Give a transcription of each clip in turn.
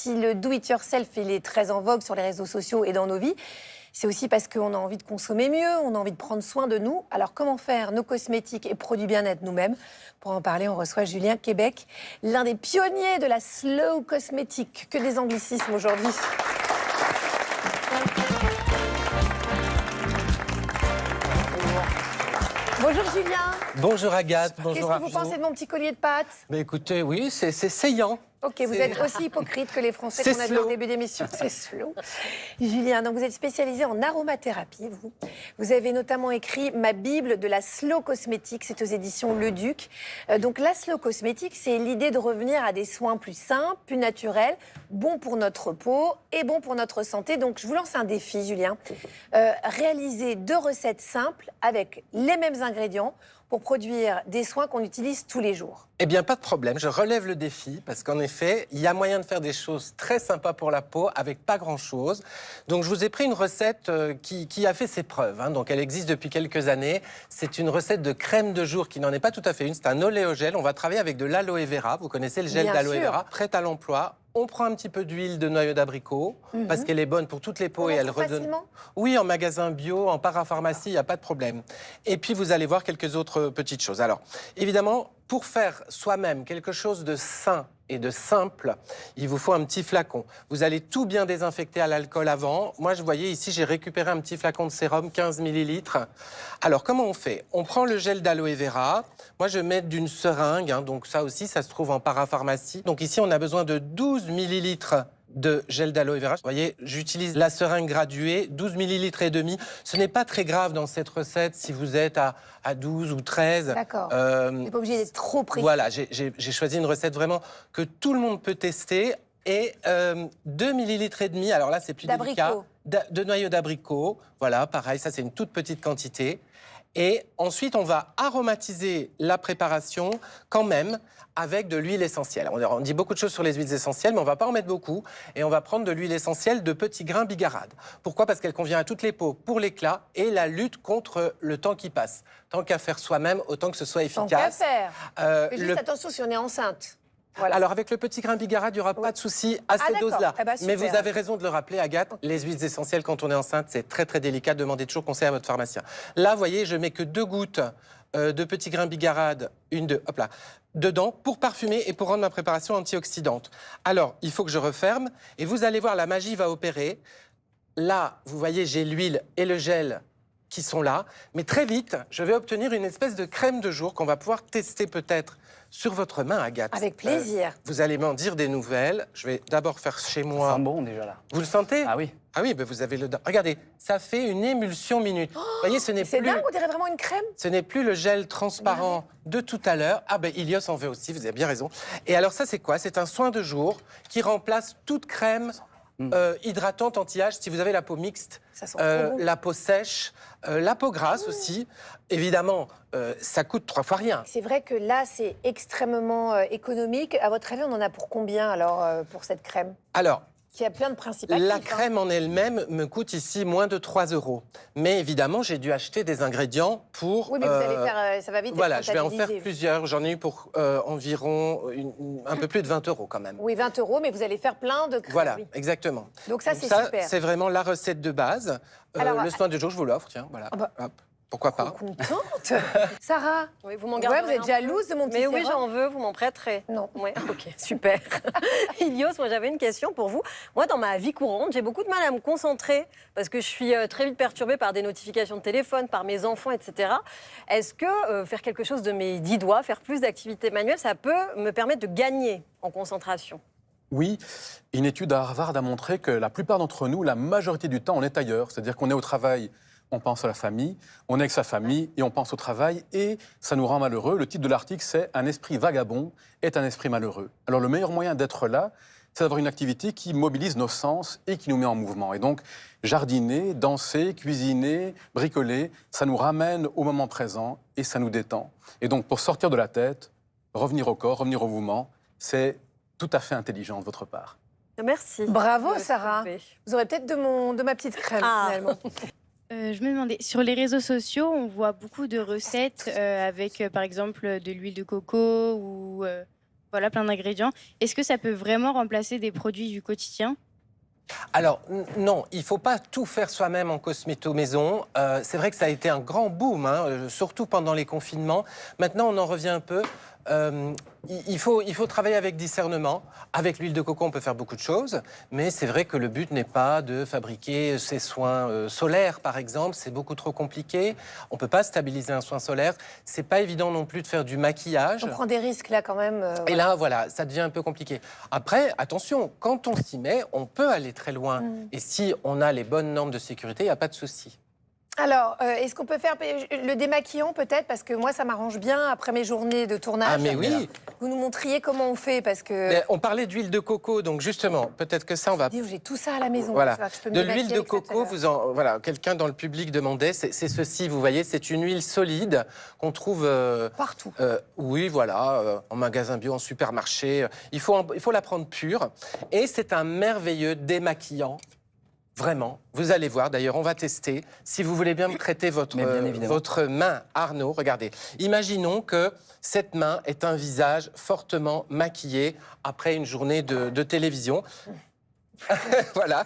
si le do-it-yourself il est très en vogue sur les réseaux sociaux et dans nos vies, c'est aussi parce qu'on a envie de consommer mieux, on a envie de prendre soin de nous. Alors comment faire nos cosmétiques et produits bien-être nous-mêmes? Pour en parler, on reçoit Julien Québec, l'un des pionniers de la slow cosmétique. Que des anglicismes aujourd'hui. Bonjour Julien. Bonjour Agathe, bonjour Qu'est-ce que vous pensez de mon petit collier de pâtes? Mais écoutez, oui, c'est saillant. Ok, vous êtes aussi hypocrite que les Français qu'on a vu au début d'émission. C'est slow. Julien, donc vous êtes spécialisé en aromathérapie, vous. Vous avez notamment écrit ma Bible de la slow cosmétique, c'est aux éditions Le Duc. Donc la slow cosmétique, c'est l'idée de revenir à des soins plus simples, plus naturels, bons pour notre peau et bons pour notre santé. Donc je vous lance un défi, Julien. Réaliser 2 recettes simples avec les mêmes ingrédients pour produire des soins qu'on utilise tous les jours. Eh bien, pas de problème, je relève le défi parce qu'en effet, il y a moyen de faire des choses très sympas pour la peau avec pas grand-chose. Donc, je vous ai pris une recette qui a fait ses preuves. Donc, elle existe depuis quelques années. C'est une recette de crème de jour qui n'en est pas tout à fait une. C'est un oléogel. On va travailler avec de l'aloe vera. Vous connaissez le gel d'aloe vera, prêt à l'emploi. On prend un petit peu d'huile de noyau d'abricot parce qu'elle est bonne pour toutes les peaux et elle redonne. Facilement ? Oui, en magasin bio, en parapharmacie, il n'y a pas de problème. Et puis vous allez voir quelques autres petites choses. Alors, évidemment, pour faire soi-même quelque chose de sain et de simple, il vous faut un petit flacon. Vous allez tout bien désinfecter à l'alcool avant. Moi, je voyais ici, j'ai récupéré un petit flacon de sérum, 15 millilitres. Alors, comment on fait? On prend le gel d'aloe vera. Moi, je mets d'une seringue, donc ça aussi, ça se trouve en parapharmacie. Donc ici, on a besoin de 12 millilitres de gel d'aloe vera. Vous voyez, j'utilise la seringue graduée, 12 millilitres et demi. Ce n'est pas très grave dans cette recette si vous êtes à 12 ou 13. D'accord. Vous n'êtes pas obligé d'être trop précis. Voilà, j'ai choisi une recette vraiment que tout le monde peut tester. Et 2 millilitres et demi, alors là, c'est plus délicat. De noyau d'abricot. Voilà, pareil, ça, c'est une toute petite quantité. Et ensuite, on va aromatiser la préparation quand même avec de l'huile essentielle. On dit beaucoup de choses sur les huiles essentielles, mais on ne va pas en mettre beaucoup. Et on va prendre de l'huile essentielle de petits grains bigarade. Pourquoi? Parce qu'elle convient à toutes les peaux pour l'éclat et la lutte contre le temps qui passe. Tant qu'à faire soi-même, autant que ce soit efficace. Tant qu'à faire. Juste attention si on est enceinte. Voilà. Alors, avec le petit grain bigarade, il n'y aura pas de souci à ces doses-là. Mais vous avez raison de le rappeler, Agathe, les huiles essentielles, quand on est enceinte, c'est très, très délicat. Demandez toujours conseil à votre pharmacien. Là, vous voyez, je mets que 2 gouttes de petits grains bigarade, dedans, pour parfumer et pour rendre ma préparation antioxydante. Alors, il faut que je referme. Et vous allez voir, la magie va opérer. Là, vous voyez, j'ai l'huile et le gel qui sont là. Mais très vite, je vais obtenir une espèce de crème de jour qu'on va pouvoir tester peut-être sur votre main, Agathe. Avec plaisir. Vous allez m'en dire des nouvelles. Je vais d'abord faire chez moi. Ça sent bon déjà là. Vous le sentez? Ah oui. Ah oui, ben vous avez le... Regardez, ça fait une émulsion minute. Vous voyez, ce n'est plus... C'est dingue, on dirait vraiment une crème. Ce n'est plus le gel transparent de tout à l'heure. Ah ben Ilios en veut aussi, vous avez bien raison. Et alors ça, c'est quoi? C'est un soin de jour qui remplace toute crème hydratante anti-âge si vous avez la peau mixte, la peau sèche, la peau grasse aussi. Évidemment, ça coûte 3 fois rien. C'est vrai que là, c'est extrêmement économique. À votre avis, on en a pour combien alors pour cette crème? Alors, qui a plein de principes la actifs, crème en elle-même me coûte ici moins de 3 €. Mais évidemment, j'ai dû acheter des ingrédients pour... Oui, mais vous allez faire... ça va vite Voilà, être je vais en faire rentabilisé. plusieurs. J'en ai eu pour environ un peu plus de 20 € quand même. Oui, 20 €, mais vous allez faire plein de crèmes. Voilà, Oui. exactement. Donc ça, c'est super. C'est vraiment la recette de base. Alors, le soin du jour, je vous l'offre, tiens, voilà. Hop. Pourquoi pas? Contente. Sarah, Oui, vous m'en vous gardez. êtes jalouse de mon petit Mais oui, sérum? j'en veux, vous m'en prêterez. Non. Oui, ok, super. Ilios, moi j'avais une question pour vous. Moi, dans ma vie courante, j'ai beaucoup de mal à me concentrer parce que je suis très vite perturbée par des notifications de téléphone, par mes enfants, etc. Est-ce que faire quelque chose de mes 10 doigts, faire plus d'activités manuelles, ça peut me permettre de gagner en concentration? Oui, une étude à Harvard a montré que la plupart d'entre nous, la majorité du temps, on est ailleurs. C'est-à-dire qu'on est au travail, on pense à la famille, on est avec sa famille et on pense au travail et ça nous rend malheureux. Le titre de l'article, c'est « Un esprit vagabond est un esprit malheureux ». Alors le meilleur moyen d'être là, c'est d'avoir une activité qui mobilise nos sens et qui nous met en mouvement. Et donc, jardiner, danser, cuisiner, bricoler, ça nous ramène au moment présent et ça nous détend. Et donc, pour sortir de la tête, revenir au corps, revenir au mouvement, c'est tout à fait intelligent de votre part. Merci. Bravo, Sarah. Vous aurez peut-être de ma petite crème, finalement. Je me demandais, sur les réseaux sociaux, on voit beaucoup de recettes avec, par exemple, de l'huile de coco ou voilà, plein d'ingrédients. Est-ce que ça peut vraiment remplacer des produits du quotidien? Alors, non, il ne faut pas tout faire soi-même en cosméto maison. C'est vrai que ça a été un grand boom, hein, surtout pendant les confinements. Maintenant, on en revient un peu. Il faut travailler avec discernement. Avec l'huile de coco, on peut faire beaucoup de choses, mais c'est vrai que le but n'est pas de fabriquer ces soins solaires, par exemple. C'est beaucoup trop compliqué. On ne peut pas stabiliser un soin solaire. C'est pas évident non plus de faire du maquillage. On prend des risques là quand même. Et là, voilà, ça devient un peu compliqué. Après, attention, quand on s'y met, on peut aller très loin. Et si on a les bonnes normes de sécurité, il n'y a pas de souci. Alors, est-ce qu'on peut faire le démaquillant peut-être? Parce que moi, ça m'arrange bien après mes journées de tournage. Ah mais oui. Vous nous montriez comment on fait parce que... Mais on parlait d'huile de coco, donc justement, peut-être que ça, on va... J'ai tout ça à la maison. Voilà. Je peux me De démaquiller l'huile de avec ça tout à coco, l'heure. voilà, quelqu'un dans le public demandait, c'est ceci, vous voyez, c'est une huile solide qu'on trouve... Partout. Oui, voilà, en magasin bio, en supermarché. Il faut la prendre pure. Et c'est un merveilleux démaquillant. Vraiment, vous allez voir, d'ailleurs on va tester. Si vous voulez bien me prêter votre main, Arnaud, regardez. Imaginons que cette main est un visage fortement maquillé après une journée de télévision. Voilà.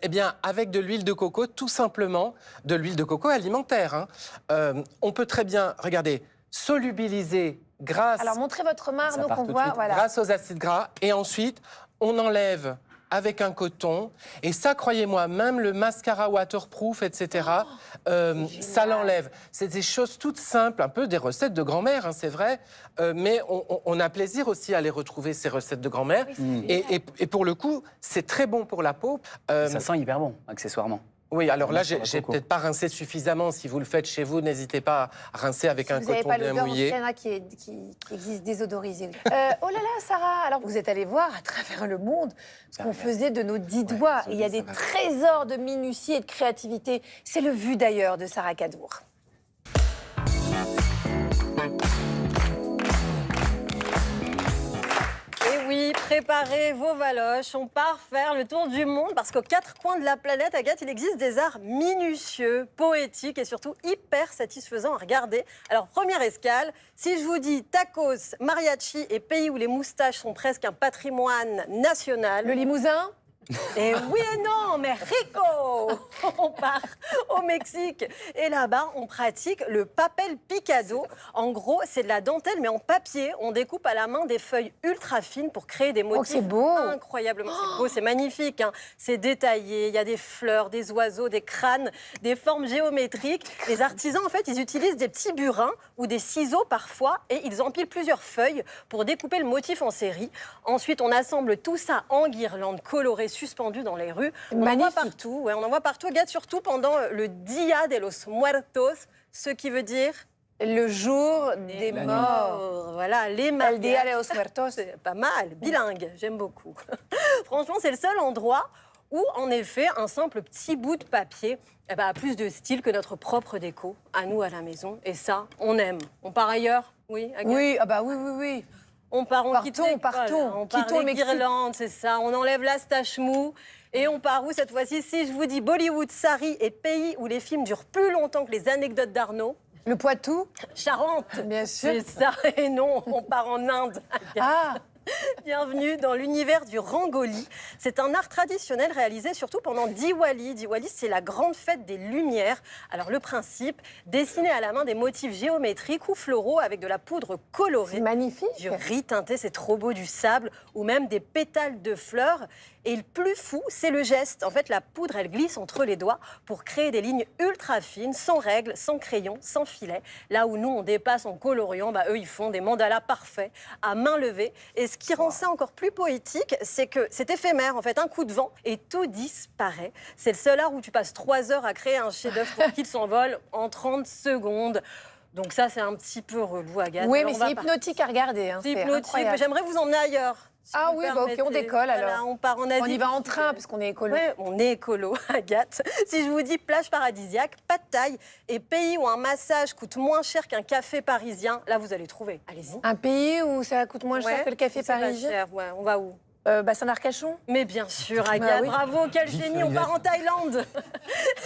Eh bien, avec de l'huile de coco, tout simplement, de l'huile de coco alimentaire, hein, on peut très bien, regardez, solubiliser grâce... Alors, montrez votre main, Arnaud, qu'on voit. Voilà. Grâce aux acides gras. Et ensuite, on enlève... avec un coton. Et ça, croyez-moi, même le mascara waterproof, etc., ça l'enlève. C'est des choses toutes simples, un peu des recettes de grand-mère, hein, c'est vrai. Mais on a plaisir aussi à les retrouver, ces recettes de grand-mère. Et pour le coup, c'est très bon pour la peau. Ça sent hyper bon, accessoirement. Oui, alors là, j'ai peut-être pas rincé suffisamment. Si vous le faites chez vous, n'hésitez pas à rincer avec un coton bien mouillé. Vous n'avez pas l'odeur qui existe désodorisée. Oh là là, Sarah, alors vous êtes allée voir à travers le monde ce qu'on faisait de nos 10 doigts. Et il y a des trésors de minutie et de créativité. C'est le vu d'ailleurs de Sarah Cadour. Et oui, préparez vos valoches, on part faire le tour du monde parce qu'aux quatre coins de la planète, Agathe, il existe des arts minutieux, poétiques et surtout hyper satisfaisants à regarder. Alors, première escale, si je vous dis tacos, mariachi et pays où les moustaches sont presque un patrimoine national... Le Limousin? Et oui et non, mais rico! On part au Mexique et là-bas, on pratique le papel picado. En gros, c'est de la dentelle, mais en papier. On découpe à la main des feuilles ultra fines pour créer des motifs c'est beau! incroyablement. C'est beau, c'est magnifique, hein. C'est détaillé, il y a des fleurs, des oiseaux, des crânes, des formes géométriques. Les artisans, en fait, ils utilisent des petits burins ou des ciseaux parfois et ils empilent plusieurs feuilles pour découper le motif en série. Ensuite, on assemble tout ça en guirlandes colorées suspendus dans les rues. On en voit partout, on en voit partout, Agathe, surtout pendant le Dia de los Muertos, ce qui veut dire... Le jour des morts. Voilà, les El Dia de los Muertos. C'est pas mal, bilingue, j'aime beaucoup. Franchement, c'est le seul endroit où, en effet, un simple petit bout de papier a plus de style que notre propre déco, à nous, à la maison. Et ça, on aime. On part ailleurs? Oui, Agathe? Oui, ah bah oui. On part, on quitte l'école, on part Quittons les guirlandes, c'est ça. On enlève la stache mou. Et on part où cette fois-ci? Si je vous dis Bollywood, Sari et pays où les films durent plus longtemps que les anecdotes d'Arnaud. Le Poitou? Charente. Bien sûr. C'est ça. Et non, on part en Inde. Ah! Bienvenue dans l'univers du rangoli. C'est un art traditionnel réalisé surtout pendant Diwali. Diwali, c'est la grande fête des lumières. Alors le principe, dessiner à la main des motifs géométriques ou floraux avec de la poudre colorée. C'est magnifique. Du riz teinté, c'est trop beau, du sable ou même des pétales de fleurs. Et le plus fou, c'est le geste. En fait, la poudre, elle glisse entre les doigts pour créer des lignes ultra fines, sans règles, sans crayon, sans filet. Là où nous, on dépasse en coloriant, eux, ils font des mandalas parfaits, à main levée. Et ce qui rend ça encore plus poétique, c'est que c'est éphémère, en fait, un coup de vent, et tout disparaît. C'est le seul art où tu passes 3 heures à créer un chef-d'œuvre pour qu'il s'envole en 30 secondes. Donc ça, c'est un petit peu relou, Agathe. Oui, mais c'est hypnotique à regarder. Hein, c'est hypnotique, mais j'aimerais vous emmener ailleurs. Si ah oui, ok, on décolle alors. Voilà, on part en Asie. On y va en train parce qu'on est écolo. Oui, on est écolo, Agathe. Si je vous dis plage paradisiaque, pas de taille et pays où un massage coûte moins cher qu'un café parisien, là vous allez trouver. Allez-y. Un pays où ça coûte moins cher que le café parisien? Cher, on va où? Saint-Arcachon? Mais bien sûr, Agathe, oui. bravo, quel génie, on part en Thaïlande.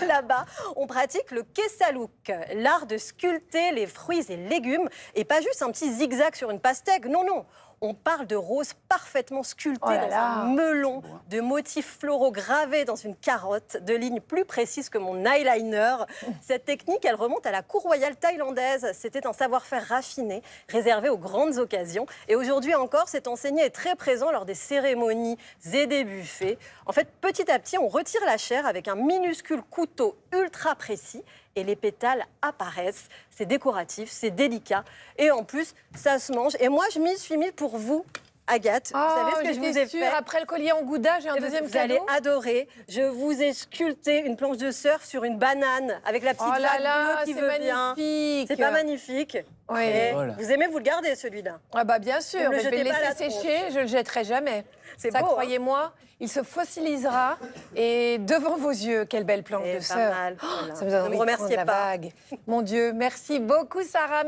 Là-bas, on pratique le kessaluk, l'art de sculpter les fruits et légumes, et pas juste un petit zigzag sur une pastèque, non. on parle de roses parfaitement sculptées Oh là dans là. un melon, de motifs floraux gravés dans une carotte, de lignes plus précises que mon eyeliner. Cette technique, elle remonte à la cour royale thaïlandaise. C'était un savoir-faire raffiné, réservé aux grandes occasions. Et aujourd'hui encore, cet enseigné est très présent lors des cérémonies et des buffets. En fait, petit à petit, on retire la chair avec un minuscule couteau ultra précis et les pétales apparaissent. C'est décoratif, c'est délicat et en plus, ça se mange. Et moi, je m'y suis mise pour vous, Agathe. Vous savez ce que je vous ai fait? Après le collier en gouda, j'ai un deuxième Vous cadeau. allez adorer. Je vous ai sculpté une planche de surf sur une banane avec la petite Oh là vague là, bleue qui c'est veut bien. magnifique. C'est pas magnifique. Oui. Et Voilà. vous aimez vous le garder, celui-là. Ah bah bien sûr, Ne le mais je vais le jetez pas à laisser la sécher, je le jetterai jamais. C'est Ça, beau, hein. croyez-moi, il se fossilisera et devant vos yeux, quelle belle planche Et de pas surf. mal, voilà. Ça me donne Ne me envie de prendre remerciez la pas. vague. Mon Dieu, merci beaucoup Sarah.